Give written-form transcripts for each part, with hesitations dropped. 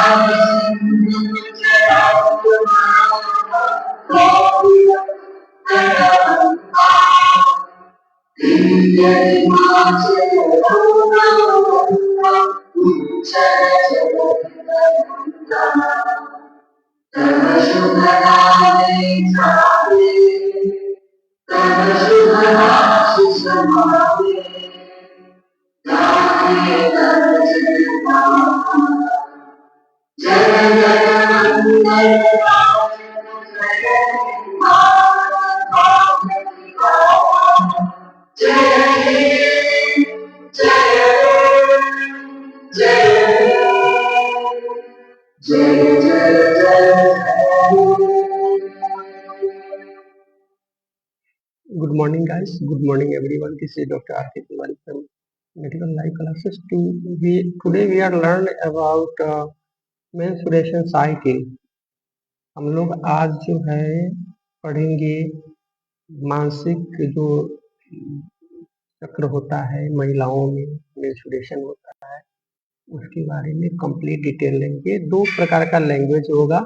Good morning, guys. Good morning, everyone. This is Dr. R.K. Tiwari from Medical Life Classes. Today we are learn about menstruation cycle. हम लोग आज जो है पढ़ेंगे मानसिक जो चक्र होता है महिलाओं में, मेंस्ट्रुएशन होता है, उसके बारे में कंप्लीट डिटेल लेंगे। 2 प्रकार का लैंग्वेज होगा,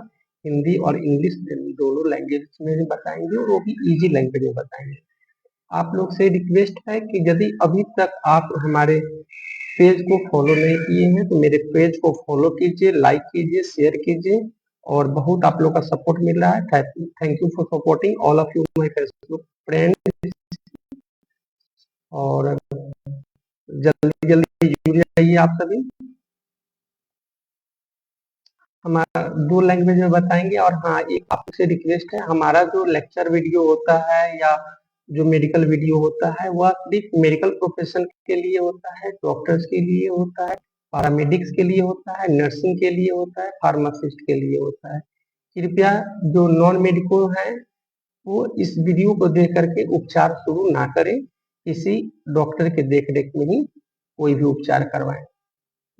हिंदी और इंग्लिश, दोनों लैंग्वेज में बताएंगे और वो भी इजी लैंग्वेज में बताएंगे। आप लोग से रिक्वेस्ट है कि यदि अभी तक आप हमारे पेज को फॉलो नहीं किए हैं तो मेरे पेज को फॉलो कीजिए, लाइक कीजिए, शेयर कीजिए और बहुत आप लोग का सपोर्ट मिल रहा है। Thank you for supporting all of you my Facebook friends. और जल्दी जल्दी जुड़ जाइए आप सभी। हमारा 2 लैंग्वेज में बताएंगे। और हाँ, एक आपसे रिक्वेस्ट है, हमारा जो लेक्चर वीडियो होता है या जो मेडिकल वीडियो होता है वह सिर्फ मेडिकल प्रोफेशन के लिए होता है, डॉक्टर्स के लिए होता है, पैरामेडिक्स के लिए होता है, नर्सिंग के लिए होता है, फार्मासिस्ट के लिए होता है। कृपया जो नॉन मेडिकल है वो इस वीडियो को देख करके उपचार शुरू ना करें, किसी डॉक्टर के देखरेख में ही कोई भी उपचार करवाएं।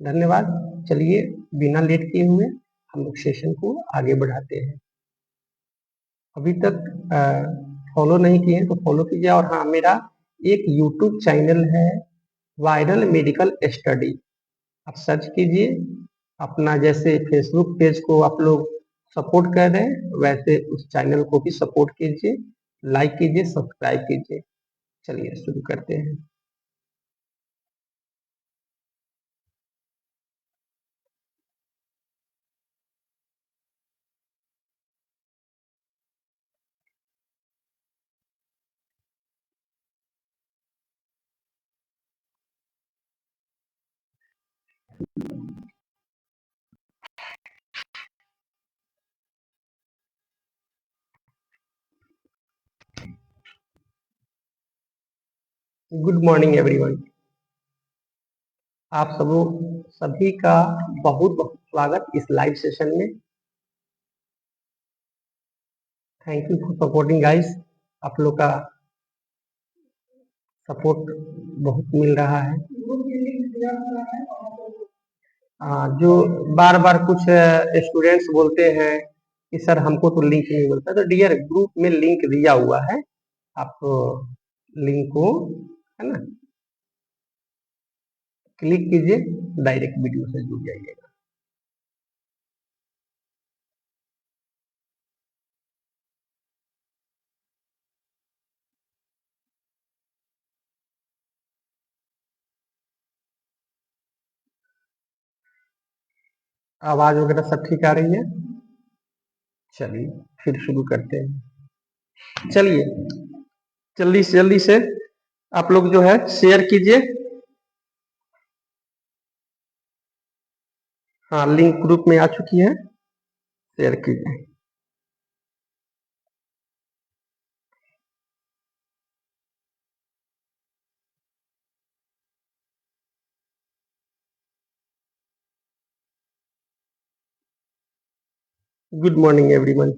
धन्यवाद। चलिए बिना लेट किए हुए हम लोग सेशन को आगे बढ़ाते हैं। अभी तक फॉलो नहीं किए हैं तो फॉलो कीजिए। और हाँ, मेरा एक यूट्यूब चैनल है वायरल मेडिकल स्टडी, आप सर्च कीजिए। अपना जैसे फेसबुक पेज को आप लोग सपोर्ट कर रहे हैं वैसे उस चैनल को भी सपोर्ट कीजिए, लाइक कीजिए, सब्सक्राइब कीजिए। चलिए शुरू करते हैं। Good morning everyone. आप सभी का बहुत बहुत स्वागत इस लाइव सेशन में। Thank you for supporting guys. आप लोग का सपोर्ट बहुत मिल रहा है। जो बार बार कुछ स्टूडेंट्स बोलते हैं कि सर हमको तो लिंक नहीं मिलता, तो डियर ग्रुप में लिंक दिया हुआ है, आप लिंक को है ना क्लिक कीजिए, डायरेक्ट वीडियो से जुड़ जाइएगा। आवाज वगैरह सब ठीक आ रही है? चलिए फिर शुरू करते हैं। चलिए जल्दी से आप लोग जो है शेयर कीजिए। हाँ, लिंक ग्रुप में आ चुकी है, शेयर कीजिए। Good morning everyone.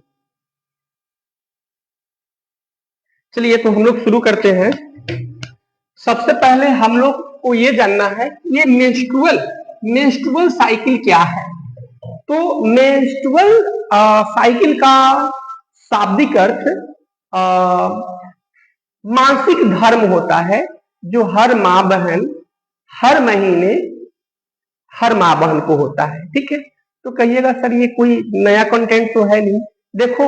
चलिए तो हम लोग शुरू करते हैं। सबसे पहले हम लोग को ये जानना है ये मेंस्ट्रुअल साइकिल क्या है। तो मेंस्ट्रुअल साइकिल का शाब्दिक अर्थ मासिक धर्म होता है, जो हर माँ बहन हर महीने हर माँ बहन को होता है। ठीक है, तो कहिएगा सर ये कोई नया कंटेंट तो है नहीं। देखो,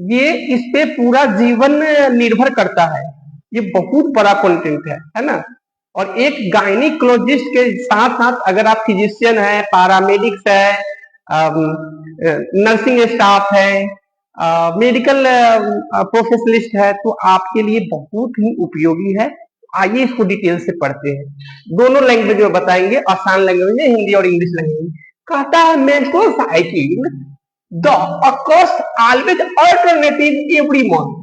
ये इस पे पूरा जीवन निर्भर करता है, ये बहुत बड़ा कंटेंट है ना। और एक गायनिकोलॉजिस्ट के साथ साथ अगर आप फिजिशियन है, पैरामेडिक्स है, नर्सिंग स्टाफ है, मेडिकल प्रोफेशनलिस्ट है, तो आपके लिए बहुत ही उपयोगी है। आइए इसको डिटेल से पढ़ते हैं। दोनों लैंग्वेज में बताएंगे, आसान लैंग्वेज में, हिंदी और इंग्लिश लैंग्वेज में। कहता है menstrual cycle the occurs always alternative every month.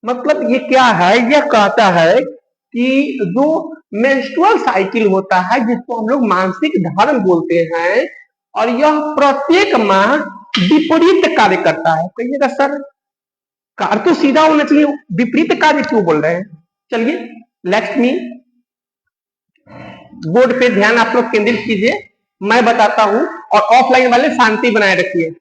मतलब ये क्या है, यह कहता है कि जो मेंस्ट्रुअल साइकिल होता है, जिसको हम लोग मासिक धर्म बोलते हैं, और यह प्रत्येक माह विपरीत कार्य करता है। कहिएगा सर कार्य तो सीधा होना चाहिए, विपरीत कार्य क्यों बोल रहे हैं? चलिए लेट्स मी, बोर्ड पे ध्यान आप लोग केंद्रित कीजिए, मैं बताता हूं, और ऑफलाइन वाले शांति बनाए रखिए।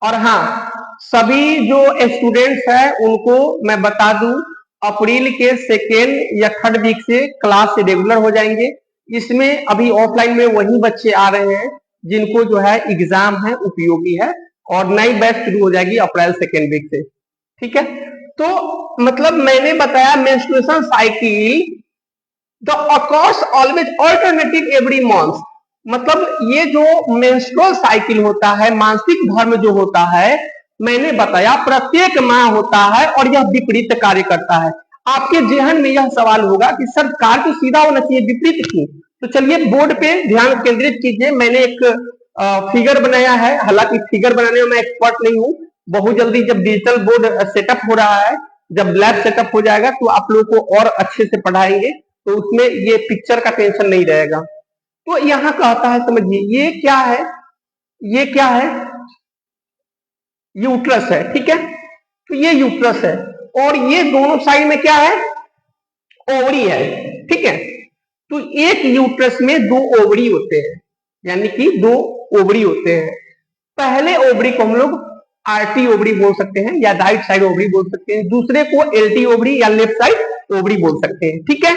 और हाँ, सभी जो स्टूडेंट्स हैं उनको मैं बता दूं, अप्रैल के 2nd या 3rd वीक से क्लास से रेगुलर हो जाएंगे। इसमें अभी ऑफलाइन में वही बच्चे आ रहे हैं जिनको जो है एग्जाम है, उपयोगी है, और नई बैच शुरू हो जाएगी अप्रैल 2nd वीक से। ठीक है, तो मतलब मैंने बताया menstruation cycle the occurs always alternative every month. मतलब ये जो मेंस्ट्रुअल साइकिल होता है, मासिक धर्म जो होता है, मैंने बताया प्रत्येक माह होता है और यह विपरीत कार्य करता है। आपके जहन में यह सवाल होगा कि सर कार्य तो सीधा होना चाहिए, विपरीत क्यों? तो चलिए बोर्ड पे ध्यान केंद्रित कीजिए। मैंने एक फिगर बनाया है, हालांकि फिगर बनाने में मैं एक्सपर्ट नहीं हूं। बहुत जल्दी जब डिजिटल बोर्ड सेटअप हो रहा है, जब लैब सेटअप हो जाएगा, तो आप लोगों को और अच्छे से पढ़ाएंगे, तो उसमें ये पिक्चर का टेंशन नहीं रहेगा। तो यहां कहता है, समझिए ये क्या है, ये क्या है, यूट्रस है। ठीक है, तो ये यूट्रस है, और ये दोनों साइड में क्या है, ओवरी है। ठीक है, तो एक यूट्रस में 2 ओवरी होते हैं, यानी कि 2 ओवरी होते हैं। पहले ओवरी को हम लोग आरटी ओवरी बोल सकते हैं, या राइट साइड ओवरी बोल सकते हैं। दूसरे को एलटी ओवरी या लेफ्ट साइड ओवरी बोल सकते हैं। ठीक है,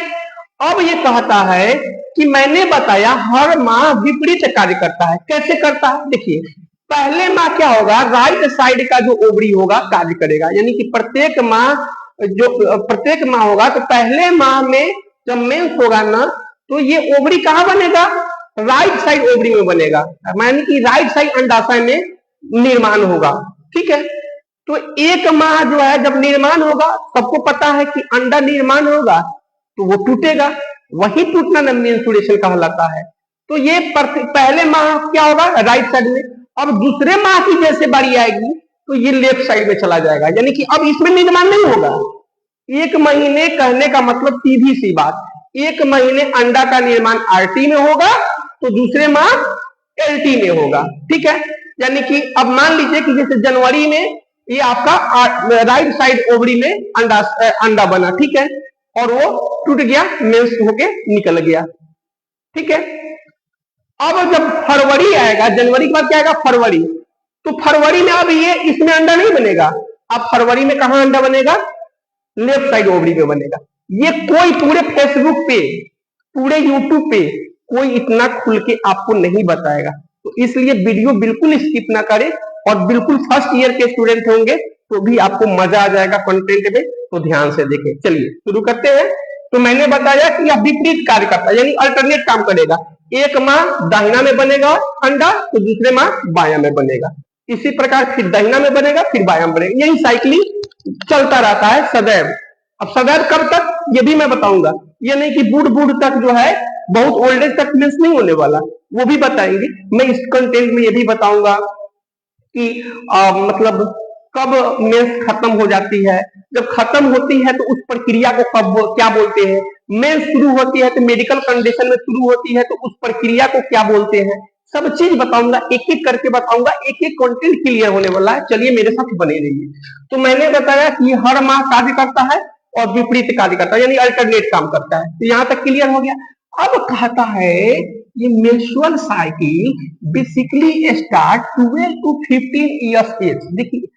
अब ये कहता है कि मैंने बताया हर माह विपरीत कार्य करता है। कैसे करता है? देखिए, पहले माह क्या होगा, राइट साइड का जो ओवरी होगा कार्य करेगा, यानी कि प्रत्येक माह होगा, तो पहले माह में जब मेंस होगा ना, तो ये ओवरी कहां बनेगा, राइट साइड ओवरी में बनेगा, यानी कि राइट साइड अंडाशय में निर्माण होगा। ठीक है, तो एक माह जो है जब निर्माण होगा, सबको पता है कि अंडा निर्माण होगा तो वो टूटेगा, वही टूटना मेंस्ट्रुएशन कहलाता है। तो ये पहले माह क्या होगा, राइट साइड में। अब दूसरे माह की जैसे बारी आएगी तो ये लेफ्ट साइड में चला जाएगा, यानी कि अब इसमें निर्माण नहीं होगा। 1 महीने कहने का मतलब सीधी सी बात, 1 महीने अंडा का निर्माण आरटी में होगा, तो दूसरे माह एलटी में होगा। ठीक है, यानी कि अब मान लीजिए कि जैसे जनवरी में ये आपका राइट साइड ओवरी में अंडा बना। ठीक है, और वो टूट गया, मेंस होके निकल गया। ठीक है, अब जब फरवरी आएगा, जनवरी के बाद क्या आएगा, फरवरी, तो फरवरी में अब ये इसमें अंडा नहीं बनेगा। अब फरवरी में कहां अंडा बनेगा, लेफ्ट साइड ओवरी में बनेगा। ये कोई पूरे फेसबुक पे, पूरे यूट्यूब पे कोई इतना खुल के आपको नहीं बताएगा। तो इसलिए वीडियो बिल्कुल स्किप ना करें, और बिल्कुल फर्स्ट ईयर के स्टूडेंट होंगे तो भी आपको मजा आ जाएगा कंटेंट में, तो ध्यान से देखें। चलिए शुरू करते हैं। तो मैंने बताया कि यह विपरीत कार्य करता है, यानी अल्टरनेट काम करेगा। एक माह दाहिना में बनेगा अंडा, तो दूसरे माह बायां में बनेगा। इसी प्रकार फिर दाहिना में बनेगा, फिर बायां में बनेगा, यही साइकिलिंग चलता रहता है सदैव। अब सदैव कब तक, ये भी मैं बताऊंगा। ये नहीं कि बूढ़ बूढ़ तक जो है, बहुत ओल्ड एज तक मेंस नहीं होने वाला, वो भी बताएंगे। मैं इस कंटेंट में ये भी बताऊंगा कि मतलब कब मेंस खत्म हो जाती है, जब खत्म होती है तो उस प्रक्रिया को कब क्या बोलते हैं, मेंस शुरू होती है तो मेडिकल कंडीशन में शुरू होती है तो उस प्रक्रिया को क्या बोलते हैं, सब चीज बताऊंगा, एक एक करके बताऊंगा, एक एक कंटेंट क्लियर होने वाला है। चलिए मेरे साथ बने रहिए। तो मैंने बताया कि हर माह कार्य करता है और विपरीत कार्य करता है, यानी अल्टरनेट काम करता है। तो यहां तक क्लियर हो गया। अब कहता है ये menstrual cycle basically start 12 to 15 years age. देखिए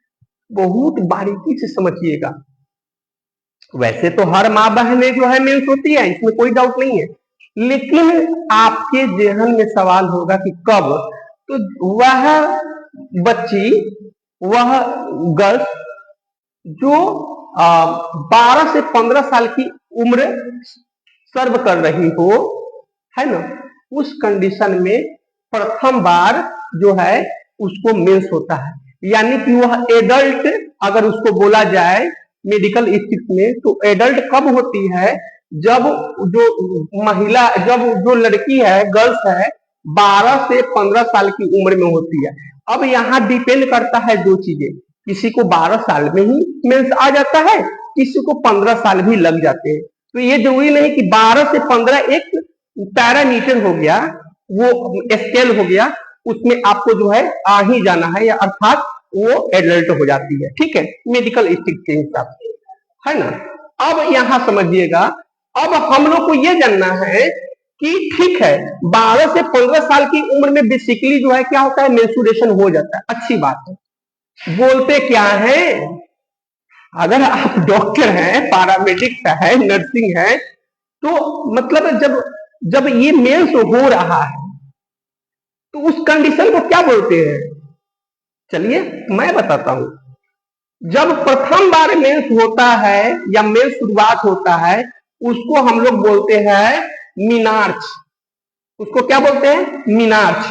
बहुत बारीकी से समझिएगा। वैसे तो हर माँ बहन में जो है मेंस होती है, इसमें कोई डाउट नहीं है, लेकिन आपके जहन में सवाल होगा कि कब। तो वह बच्ची, वह गर्ल्स जो 12 से 15 साल की उम्र सर्व कर रही हो, है ना, उस कंडीशन में प्रथम बार जो है उसको मेंस होता है। यानी कि वह एडल्ट, अगर उसको बोला जाए मेडिकल स्थिति में, तो एडल्ट कब होती है, जब जो महिला, जब जो लड़की है, गर्ल्स है, 12 से 15 साल की उम्र में होती है। अब यहाँ डिपेंड करता है दो चीजें, किसी को 12 साल में ही मेंस आ जाता है, किसी को 15 साल भी लग जाते हैं। तो ये जरूरी नहीं कि 12 से 15 एक पैरामीटर हो गया, वो स्केल हो गया, उसमें आपको जो है आ ही जाना है, या अर्थात वो एडल्ट हो जाती है। ठीक है, मेडिकल स्थिति के हिसाब से, है ना। अब यहाँ समझिएगा, अब हम लोग को ये जानना है कि ठीक है 12 से 15 साल की उम्र में बेसिकली जो है क्या होता है, मेंस्ट्रुएशन हो जाता है, अच्छी बात है। बोलते क्या है, अगर आप डॉक्टर हैं, पैरामेडिक्स है, नर्सिंग है, तो मतलब जब जब ये मेंस हो रहा है तो उस कंडीशन को क्या बोलते हैं, चलिए मैं बताता हूं। जब प्रथम बार मेंस होता है या मेंस शुरुआत होता है, उसको हम लोग बोलते हैं मीनार्च। उसको क्या बोलते हैं, मीनार्च।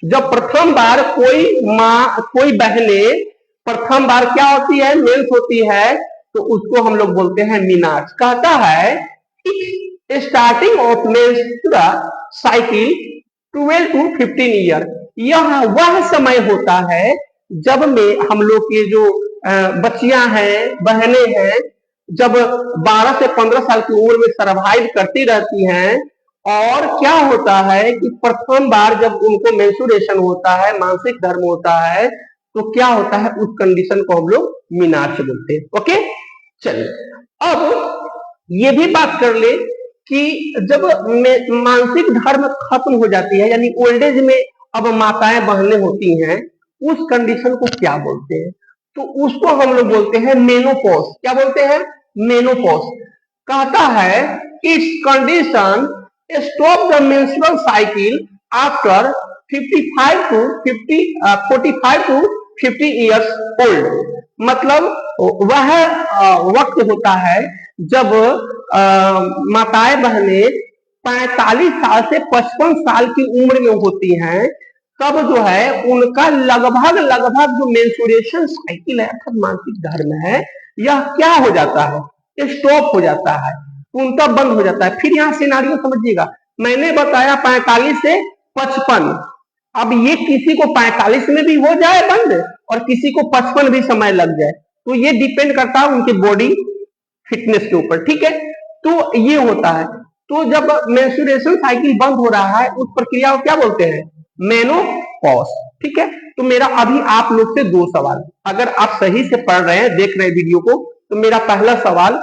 जब प्रथम बार कोई माँ, कोई बहने प्रथम बार क्या होती है, मेंस होती है, तो उसको हम लोग बोलते हैं मीनार्च। कहता है कि starting of menstrual cycle 12 to 15 year, यह वह समय होता है जब में हम लोग के जो बच्चियां हैं, बहनें हैं, जब 12 से 15 साल की उम्र में सर्वाइव करती रहती हैं, और क्या होता है कि प्रथम बार जब उनको मेंस्ट्रुएशन होता है, मासिक धर्म होता है, तो क्या होता है, उस कंडीशन को हम लोग मीनार्च बोलते हैं। ओके, चलिए अब ये भी बात कर ले कि जब मानसिक धर्म खत्म हो जाती है, यानी ओल्ड एज में अब माताएं बहनें होती हैं, उस कंडीशन को क्या बोलते हैं, तो उसको हम लोग बोलते हैं मेनोपॉज। क्या बोलते हैं, मेनोपॉज। कहता है it's condition stop the menstrual cycle after 55 to 50 45 to 50 years old. मतलब वह वक्त होता है जब माताएं बहनें 45 साल से 55 साल की उम्र में होती हैं, तब जो है उनका लगभग लगभग जो मेंस्ट्रुएशन साइकिल है, अर्थात मासिक धर्म है, यह क्या हो जाता है, स्टॉप हो जाता है, उनका बंद हो जाता है। फिर यहाँ सिनारियो समझिएगा, मैंने बताया 45 से 55, अब ये किसी को 45 में भी हो जाए बंद, और किसी को 55 भी समय लग जाए, तो ये डिपेंड करता है उनके बॉडी फिटनेस के ऊपर। ठीक है, तो ये होता है। तो जब मेंस्ट्रुएशन साइकिल बंद हो रहा है, उस प्रक्रिया को क्या बोलते हैं, मेनोपॉज। ठीक है, तो मेरा अभी आप लोग से दो सवाल, अगर आप सही से पढ़ रहे हैं, देख रहे हैं वीडियो को, तो मेरा पहला सवाल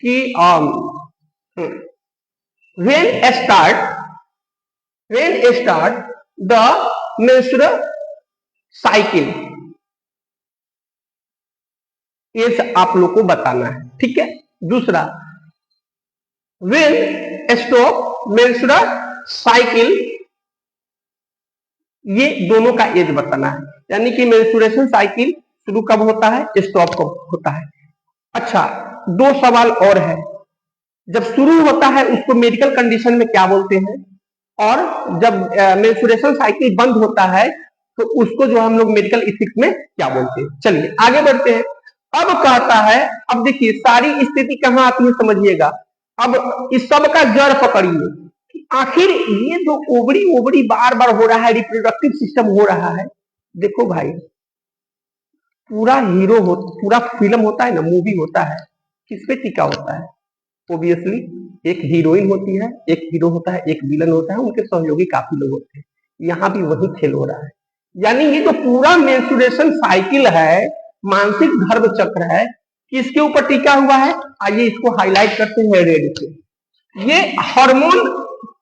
कि when start the menstrual cycle, ये आप लोग को बताना है। ठीक है, दूसरा when stop menstrual cycle, ये दोनों का एज बताना है, यानी कि मेंस्ट्रुएशन साइकिल शुरू कब होता है, स्टॉप कब होता है। अच्छा, दो सवाल और है, जब शुरू होता है उसको मेडिकल कंडीशन में क्या बोलते हैं, और जब मेंस्ट्रुएशन साइकिल बंद होता है तो उसको जो हम लोग मेडिकल इथिक्स में क्या बोलते हैं। चलिए आगे बढ़ते हैं। अब कहता है, अब देखिए सारी स्थिति कहाँ आती है समझिएगा। अब इस सब का जड़ पकड़िए कि आखिर ये जो ओवरी ओवरी बार बार हो रहा है, रिप्रोडक्टिव सिस्टम हो रहा है। देखो भाई, पूरा हीरो हो, पूरा फिल्म होता है ना, मूवी होता है, किस पे टिका होता है, ओबियसली एक हीरोइन होती है, एक हीरो होता है, एक विलन होता है, उनके सहयोगी काफी लोग होते हैं। यहाँ भी वही खेल हो रहा है, यानी ये जो पूरा मेंस्ट्रुएशन साइकिल है, मानसिक धर्म चक्र है, किसके ऊपर टिका हुआ है। आइए इसको हाईलाइट करते हैं रेड से। ये हार्मोन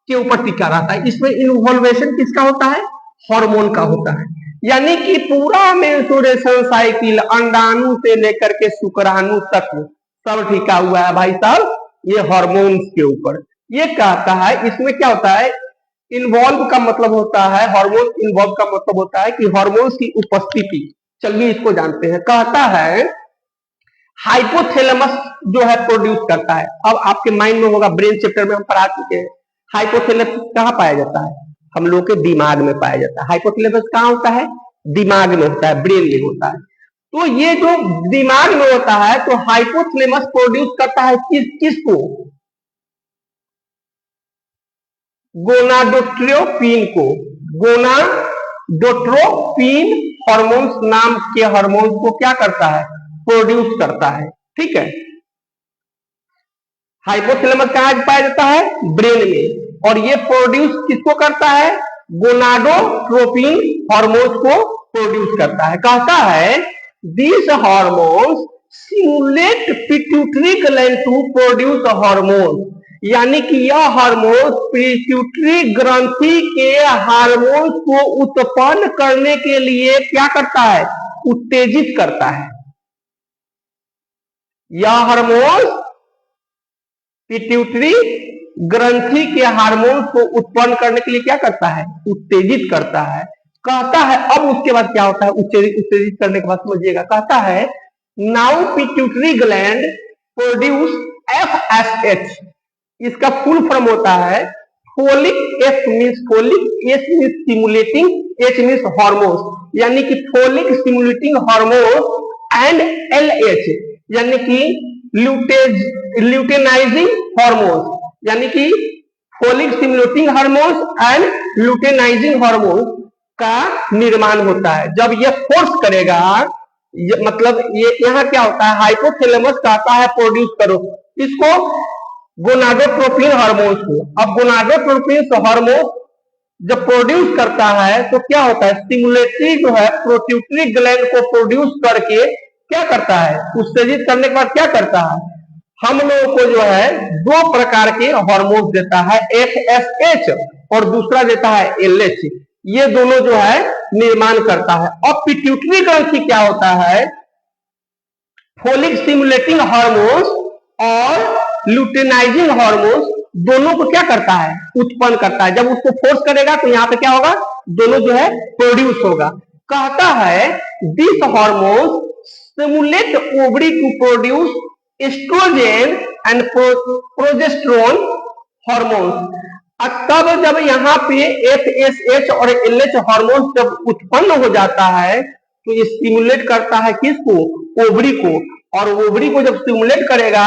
के ऊपर टिका रहता है, इसमें इन्वॉल्वेशन किसका होता है, हार्मोन का होता है। यानी कि पूरा मेंस्ट्रुएशन साइकिल अंडाणु से लेकर के शुक्राणु तक सब टिका हुआ है भाई साहब, ये हार्मोन्स के ऊपर। ये कहता है इसमें क्या होता है, इन्वॉल्व का मतलब होता है, हार्मोन इन्वॉल्व का मतलब होता है कि हार्मोन्स की उपस्थिति। चलिए इसको जानते हैं। कहता है हाइपोथैलेमस जो है प्रोड्यूस करता है। अब आपके माइंड में होगा, ब्रेन चैप्टर में हम पढ़ा चुके हैं, हाइपोथैलेमस कहाँ पाया जाता है? हम लोग के दिमाग में पाया जाता है। हाइपोथैलेमस कहाँ होता है? दिमाग में होता है, ब्रेन में होता है। तो ये जो दिमाग में होता है, तो हाइपोथैलेमस प्रोड्यूस करता है किसको? गोनाडोट्रोपिन को। गोनाडोट्रोपिन हार्मोन्स नाम के हार्मोन्स को क्या करता है? प्रोड्यूस करता है। ठीक है। हाइपोथैलेमस कहाँ पाया जाता है? ब्रेन में। और ये प्रोड्यूस किसको करता है? गोनाडोट्रोपिन हार्मोन्स को प्रोड्यूस करता है। कहता है this hormones stimulate pituitary gland to produce hormone, यानी कि यह हार्मोन पिट्यूटरी ग्रंथि के हार्मोन को उत्पन्न करने के लिए क्या करता है? उत्तेजित करता है। यह हार्मोन पिट्यूटरी ग्रंथि के हार्मोन को उत्पन्न करने के लिए क्या करता है? उत्तेजित करता है। कहता है अब उसके बाद क्या होता है? उत्तेजित करने के बाद समझिएगा। कहता है now pituitary gland produce FSH। इसका फुल फॉर्म होता है folic S means folic, S means stimulating, H means hormones, यानी कि folic stimulating hormone and LH यानी कि ल्यूटेनाइजिंग हार्मोन्स, यानी कि folic stimulating hormones and luteinising hormones का निर्माण होता है। जब ये फोर्स करेगा, मतलब ये यहाँ क्या होता है? हाइपोथैलेमस कहता है प्रोड्यूस करो इसको, गोनाडोट्रोपिन हार्मोन्स को। अब गोनाडोट्रोपिन हार्मोन जब प्रोड्यूस करता है तो क्या होता है? स्टिमुलेटरी जो है पिट्यूटरी ग्लैंड को प्रोड्यूस करके क्या करता है? उत्तेजित करने के बाद क्या करता है? हम लोगों को जो है दो प्रकार के हार्मोन्स देता है, FSH और दूसरा देता है LH। ये दोनों जो है निर्माण करता है। अब पिट्यूटरी ग्रंथि क्या होता है? फोलिक स्टिमुलेटिंग हार्मोन्स और ल्यूटेनाइजिंग हार्मोन्स दोनों को क्या करता है? उत्पन्न करता है। जब उसको फोर्स करेगा तो यहाँ पे क्या होगा? दोनों जो है प्रोड्यूस होगा। कहता है this hormones stimulate ovary to produce estrogen and progesterone hormones. तब जब यहाँ पे FSH और LH हार्मोन्स जब उत्पन्न हो जाता है तो ये स्टिमुलेट करता है किसको? ओवरी को। और ओवरी को जब स्टिमुलेट करेगा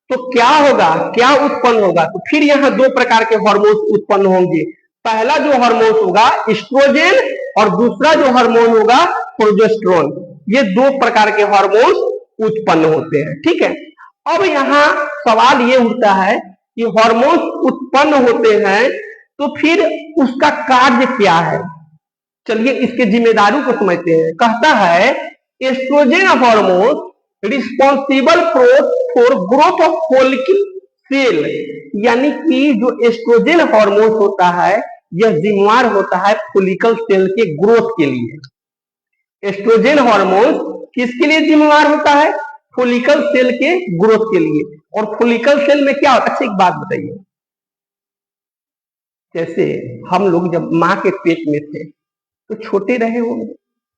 तो क्या होगा? क्या उत्पन्न होगा? तो फिर यहाँ दो प्रकार के हार्मोन्स उत्पन्न होंगे। पहला जो हार्मोन होगा एस्ट्रोजन और दूसरा जो हार्मोन होगा प्रोजेस्टेरोन। ये दो प्रकार के हार्मोन्स उत्पन्न होते हैं। ठीक है। अब यहाँ सवाल ये उठता है कि हार्मोन्स उत्पन्न होते हैं तो फिर उसका कार्य क्या है? चलिए इसके जिम्मेदारी को समझते हैं। कहता है estrogen hormone responsible for growth of follicle cell, यानी कि जो एस्ट्रोजन हार्मोन होता है यह जिम्मेदार होता है फॉलिकल सेल के ग्रोथ के लिए। एस्ट्रोजन हार्मोन किसके लिए जिम्मेदार होता है? फॉलिकल सेल के ग्रोथ के लिए। और फॉलिकल सेल में क्या होता है? अच्छा एक बात बताइए, जैसे हम लोग जब माँ के पेट में थे तो छोटे रहे होंगे,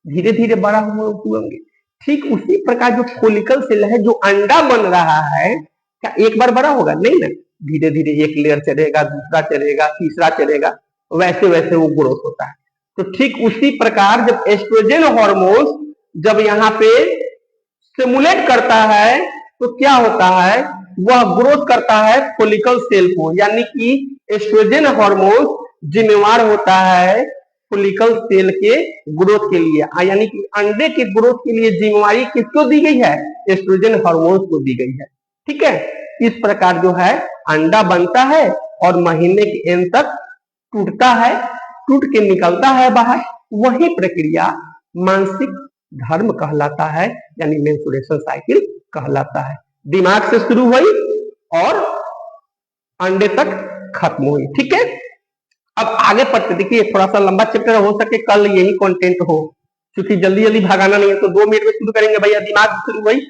धीरे धीरे बड़ा हुए होंगे, ठीक उसी प्रकार जो फॉलिकल सेल है, जो अंडा बन रहा है, क्या एक बार बड़ा होगा? नहीं ना, धीरे धीरे एक लेयर चढ़ेगा, दूसरा चढ़ेगा, तीसरा चढ़ेगा, वैसे वैसे वो ग्रोथ होता है। तो ठीक उसी प्रकार जब एस्ट्रोजन हार्मोन जब यहाँ पे स्टिमुलेट करता है तो क्या होता है? वह ग्रोथ करता है फॉलिकल सेल को, यानी कि एस्ट्रोजन हार्मोन जिम्मेवार होता है फॉलिकल सेल के ग्रोथ के लिए, यानी कि अंडे के ग्रोथ के लिए जिम्मेवारी किसको दी गई है? एस्ट्रोजन हार्मोन को दी गई है। ठीक है। इस प्रकार जो है अंडा बनता है और महीने के एंड तक टूटता है, टूट के निकलता है बाहर। वही प्रक्रिया मानसिक धर्म कहलाता है, यानी मेंस्ट्रुएशन साइकिल कहलाता है। दिमाग से शुरू हुई और अंडे तक खत्म हुई। ठीक है। अब आगे पढ़ते, देखिए थोड़ा सा लंबा चैप्टर हो सके कल यही कंटेंट हो, क्योंकि जल्दी जल्दी भागाना नहीं है। तो 2 मिनट में शुरू करेंगे भैया, दिमाग से शुरू हुई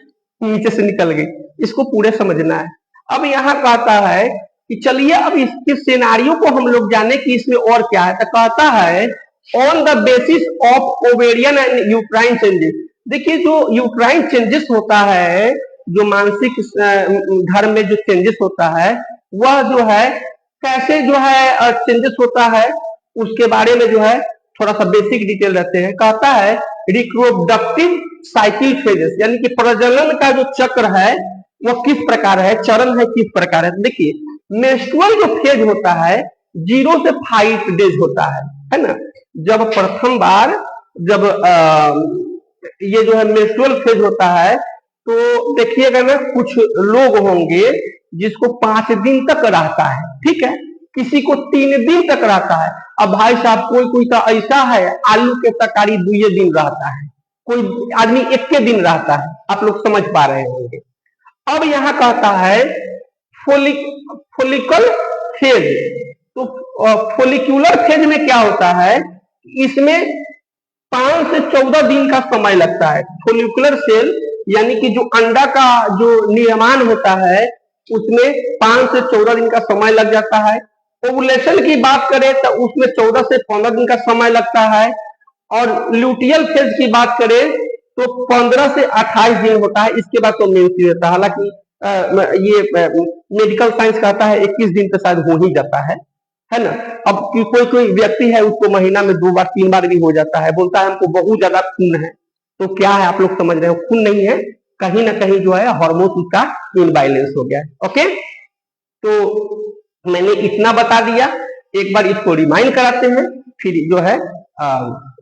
नीचे से निकल गई, इसको पूरे समझना है। अब यहाँ कहता है कि चलिए अब इसके सिनेरियो को हम लोग जाने कि इसमें और क्या है। तो कहता है on the basis of ovarian and uterine changes. देखिए जो यूट्राइन चेंजेस होता है, जो मानसिक धर्म में जो चेंजेस होता है, वह जो है कैसे जो है चेंजेस होता है, उसके बारे में जो है थोड़ा सा बेसिक डिटेल रहते हैं। कहता है रिप्रोडक्टिव साइकिल फेजेस, यानी कि प्रजनन का जो चक्र है वो किस प्रकार है, चरण है किस प्रकार है। देखिए मेंस्ट्रुअल जो फेज होता है 0 से 5 डेज होता है ना। जब प्रथम बार जब ये जो है मेंस्ट्रुअल फेज होता है, तो देखिएगा ना कुछ लोग होंगे जिसको 5 दिन तक रहता है, ठीक है, किसी को 3 दिन तक रहता है। अब भाई साहब कोई कोई तो ऐसा है आलू के तरकारी 2 दिन रहता है, कोई आदमी 1 दिन रहता है, आप लोग समझ पा रहे होंगे। अब यहाँ कहता है फोलिकल फेज। तो फोलिकुलर फेज में क्या होता है, इसमें 5 से 14 दिन का समय लगता है। फोलिकुलर सेल यानी कि जो अंडा का जो निर्माण होता है उसमें 5 से 14 दिन का समय लग जाता है। ओवुलेशन की बात करें तो उसमें 14 से 15 दिन का समय लगता है। और ल्यूटियल फेज की बात करें तो 15 से 28 दिन होता है। इसके बाद तो मेंस होता है। हालांकि ये मेडिकल साइंस कहता है 21 दिन तो शायद हो ही जाता है ना। अब कोई कोई व्यक्ति है उसको महीना में 2 बार 3 बार भी हो जाता है, बोलता है हमको बहुत ज्यादा खून है। तो क्या है, आप लोग समझ रहे हो, खून नहीं है, कहीं ना कहीं जो है हार्मोन उसका इनबैलेंस हो गया है। ओके, तो मैंने इतना बता दिया, एक बार इसको रिमाइंड कराते हैं, फिर जो है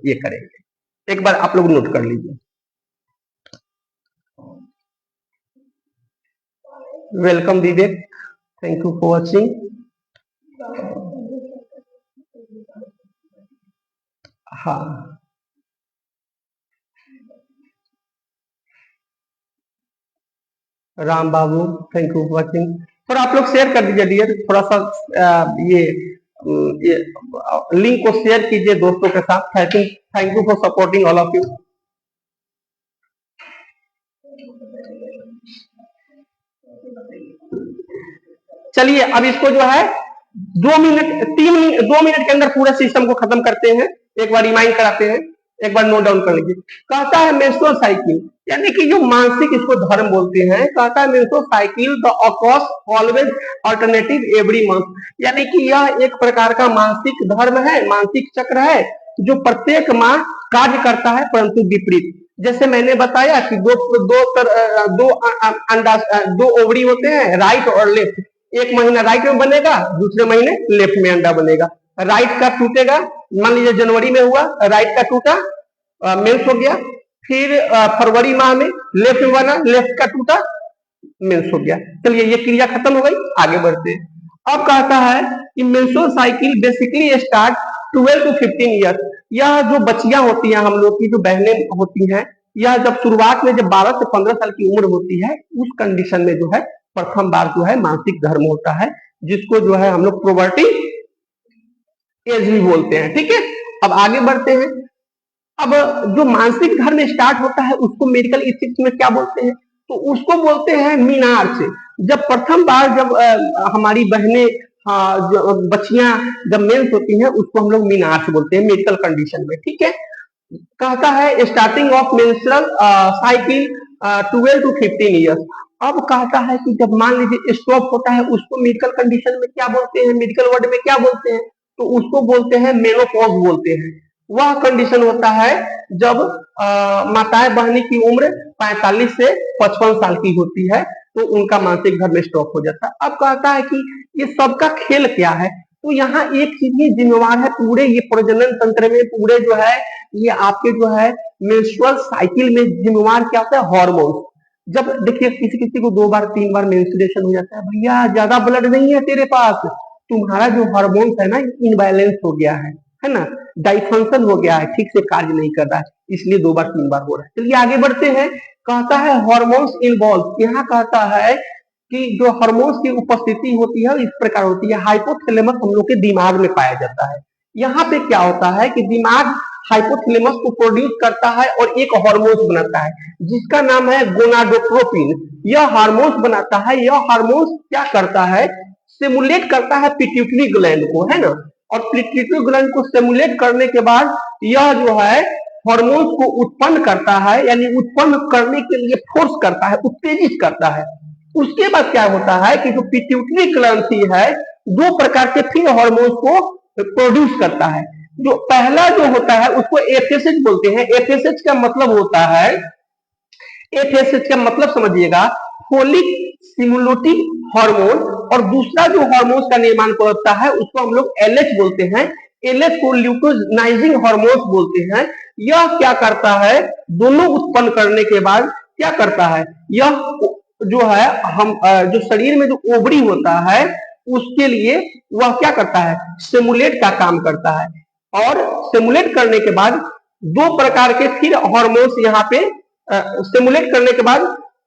ये करेंगे। एक बार आप लोग नोट कर लीजिए। Welcome Vivek, thank you for watching. हाँ राम बाबू, थैंक यू फॉर वॉचिंग। थोड़ा आप लोग शेयर कर दीजिए डियर, थोड़ा सा ये लिंक को शेयर कीजिए दोस्तों के साथ। Thank you for supporting all of you. चलिए अब इसको जो है 2 मिनट के अंदर पूरे सिस्टम को खत्म करते हैं। एक बार रिमाइंड कराते हैं, एक बार नोट डाउन कर लीजिए। कहता है मेंस्ट्रुअल साइकिल, यानी कि जो मानसिक इसको धर्म बोलते हैं। कहता है menstrual cycle the occurs always alternative every month, यानी कि यह एक प्रकार का मानसिक धर्म है, मानसिक चक्र है जो प्रत्येक माह कार्य करता है परंतु विपरीत। जैसे मैंने बताया कि दो ओवरी होते हैं, राइट और लेफ्ट। एक महीना राइट में बनेगा, दूसरे महीने लेफ्ट में अंडा बनेगा। राइट का टूटेगा, मान लीजिए जनवरी में हुआ, राइट का टूटा, मेंस हो गया। फिर फरवरी माह में लेफ्ट में बना, लेफ्ट का टूटा, मेंस हो गया। चलिए ये क्रिया खत्म हो गई, आगे बढ़ते हैं। अब कहता है कि menstrual cycle basically start 12 to 15 year. यह जो बच्चियां होती हैं, हम लोग की जो बहनें होती हैं, यह जब शुरुआत में जब 12 से 15 साल की उम्र होती है, उस कंडीशन में जो है प्रथम बार जो है मानसिक धर्म होता है, जिसको जो है हम लोग प्रोवर्टी एज भी बोलते हैं। ठीक है, अब आगे बढ़ते हैं। अब जो मानसिक धर्म स्टार्ट होता है उसको मेडिकल इथिक्स में क्या बोलते हैं, तो उसको बोलते हैं मीनार से। जब प्रथम बार जब हमारी बहनें बच्चियां जब मेंस होती हैं, उसको हम लोग मीनार से बोलते हैं मेडिकल कंडीशन में। ठीक है, कहता है starting of menstrual cycle 12 to 15 years. अब कहता है कि जब मान लीजिए स्टॉप होता है, उसको मेडिकल कंडीशन में क्या बोलते हैं, मेडिकल वर्ड में क्या बोलते हैं, तो उसको बोलते हैं मेनोपॉज बोलते हैं। वह कंडीशन होता है जब माताएं बहनी की उम्र 45 से 55 साल की होती है, तो उनका मानसिक धर्म स्टॉप हो जाता है। अब कहता है कि ये सबका खेल क्या है, तो यहाँ एक चीज ही जिम्मेवार है पूरे ये प्रजनन तंत्र में, पूरे जो है ये आपके जो है मेंस्ट्रुअल साइकिल में जिम्मेवार क्या होता है, हार्मोन। जब देखिए किसी किसी को 2 बार 3 बार मेंस्ट्रुएशन हो जाता है, भैया ज्यादा ब्लड नहीं है तेरे पास, तुम्हारा जो हार्मोन है ना इनबैलेंस हो गया है ना, डाइफंक्शन हो गया है, ठीक से कार्य नहीं कर रहा है, इसलिए 2 बार 3 बार हो रहा है। चलिए आगे बढ़ते हैं। कहता है हार्मोन्स इन्वॉल्व। यहाँ कहता है कि जो हार्मोन्स की उपस्थिति होती है इस प्रकार होती है। हाइपोथैलेमस हम लोग के दिमाग में पाया जाता है। यहाँ पे क्या होता है कि दिमाग हाइपोथैलेमस को प्रोड्यूस करता है और एक हार्मोन्स बनाता है जिसका नाम है गोनाडोट्रोपिन। यह हार्मोन्स बनाता है। यह हार्मोन्स क्या करता है, स्टिमुलेट करता है पिट्यूटरी ग्लैंड को, है ना। और पिट्यूटरी ग्लैंड को स्टिमुलेट करने के बाद यह जो है हार्मोन्स को उत्पन्न करता है, यानी उत्पन्न करने के लिए फोर्स करता है, उत्तेजित करता है। उसके बाद क्या होता है कि जो पिट्यूटरी ग्रंथि है दो प्रकार के फिर हार्मोन्स को प्रोड्यूस करता है। जो पहला जो होता है उसको एफएसएच बोलते हैं। एफएसएच का मतलब होता है, एफएसएच का मतलब समझिएगा, फोलिक स्टिमुलेटिंग हार्मोन। और दूसरा जो हार्मोन्स का निर्माण करता है उसको हम लोग एलएच बोलते हैं। एलएच को ल्यूकोनाइजिंग हार्मोन्स बोलते हैं। यह क्या करता है, दोनों उत्पन्न करने के बाद क्या करता है, यह जो है हम जो शरीर में जो ओवरी होता है उसके लिए वह क्या करता है, स्टिमुलेट का काम करता है। और स्टिमुलेट करने के बाद दो प्रकार के फिर हार्मोन्स यहाँ पे स्टिमुलेट करने के बाद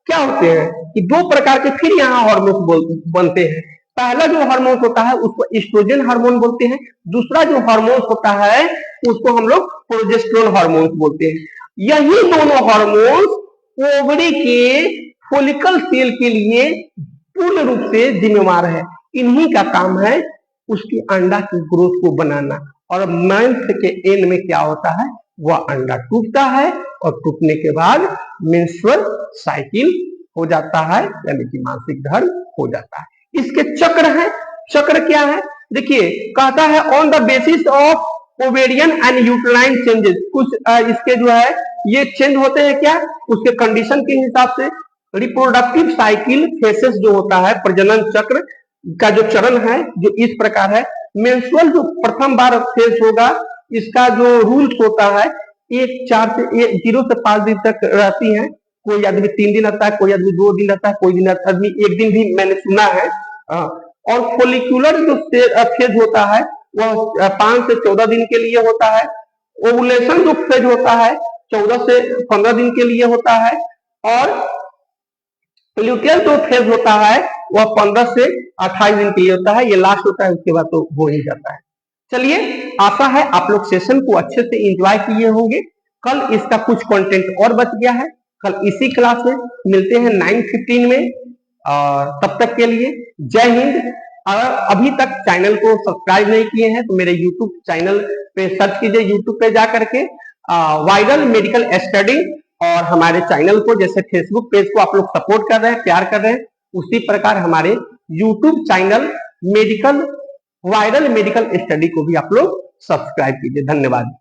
क्या होते हैं कि दो प्रकार के फिर यहाँ हार्मोन्स बनते हैं। पहला जो हार्मोन होता है उसको एस्ट्रोजन हार्मोन बोलते हैं। दूसरा जो हार्मोन होता है उसको हम लोग प्रोजेस्टेरोन हार्मोन बोलते हैं। यही दोनों हार्मोन्स ओवरी के फोलिकल सेल के लिए पूर्ण रूप से जिम्मेवार है। इन्हीं का काम है उसकी अंडा की ग्रोथ को बनाना। और मंथ के एंड में क्या होता है, वह अंडा टूटता है और टूटने के बाद मेंस्ट्रुअल साइकिल हो जाता है, यानी कि मासिक धर्म हो जाता है। इसके चक्र है। चक्र क्या है, देखिए कहता है on the basis of ovarian and uterine changes. कुछ इसके जो है ये चेंज होते हैं क्या, उसके कंडीशन के हिसाब से। रिप्रोडक्टिव साइकिल फेसेस जो होता है, प्रजनन चक्र का जो चरण है जो इस प्रकार है। मेंस्ट्रुअल जो प्रथम बार फेज होगा इसका जो रूल्स होता है 0 से 5 दिन तक रहती है। कोई आदमी 3 दिन आता है, कोई आदमी 2 दिन आता है, कोई आदमी 1 दिन भी मैंने सुना है। और फोलिकुलर जो फेज होता है वह 5 से 14 दिन के लिए होता है। ओवुलेशन जो फेज होता है 14 से 15 दिन के लिए होता है। और ल्यूटियल जो फेज होता है वह 15 से 28 दिन के लिए होता है। ये लास्ट होता है, उसके बाद तो हो ही जाता है। चलिए, आशा है आप लोग सेशन को अच्छे से एंजॉय किए होंगे। कल इसका कुछ कंटेंट और बच गया है, कल इसी क्लास में मिलते हैं 9:15 में। और तब तक के लिए जय हिंद। अगर अभी तक चैनल को सब्सक्राइब नहीं किए हैं तो मेरे यूट्यूब चैनल पे सर्च कीजिए, यूट्यूब पे जा करके वाइरल मेडिकल स्टडी। और हमारे चैनल को जैसे फेसबुक पेज को आप लोग सपोर्ट कर रहे हैं, प्यार कर रहे हैं, उसी प्रकार हमारे YouTube channel medical viral medical study को भी आप लोग सब्सक्राइब कीजिए। धन्यवाद।